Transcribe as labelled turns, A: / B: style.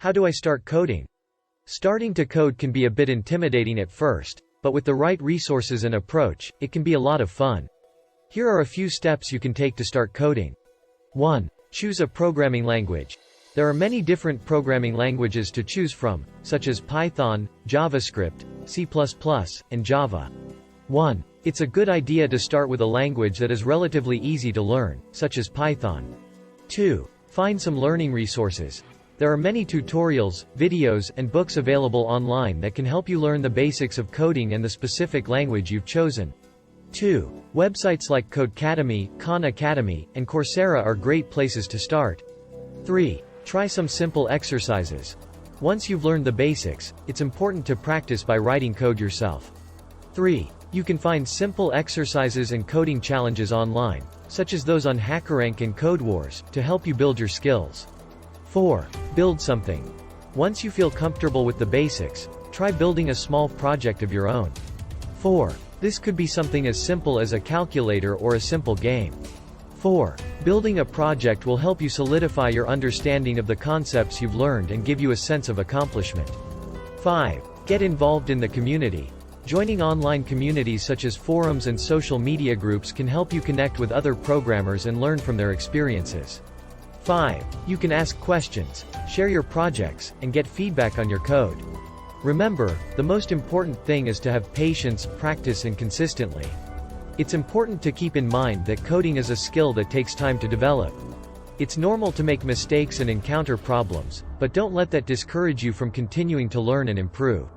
A: How do I start coding? Starting to code can be a bit intimidating at first, but with the right resources and approach, it can be a lot of fun. Here are a few steps you can take to start coding. 1. Choose a programming language. There are many different programming languages to choose from, such as Python, JavaScript, C++, and Java. 1. It's a good idea to start with a language that is relatively easy to learn, such as Python. 2. Find some learning resources. There are many tutorials, videos, and books available online that can help you learn the basics of coding and the specific language you've chosen. 2. Websites like Codecademy, Khan Academy, and Coursera are great places to start. 3. Try some simple exercises. Once you've learned the basics, it's important to practice by writing code yourself. 3. You can find simple exercises and coding challenges online, such as those on HackerRank and CodeWars, to help you build your skills. 4. Build something. Once you feel comfortable with the basics, try building a small project of your own. 4. This could be something as simple as a calculator or a simple game. 4. Building a project will help you solidify your understanding of the concepts you've learned and give you a sense of accomplishment. 5. Get involved in the community. Joining online communities such as forums and social media groups can help you connect with other programmers and learn from their experiences. 5. You can ask questions, share your projects, and get feedback on your code. Remember, the most important thing is to have patience, practice, and consistently. It's important to keep in mind that coding is a skill that takes time to develop. It's normal to make mistakes and encounter problems, but don't let that discourage you from continuing to learn and improve.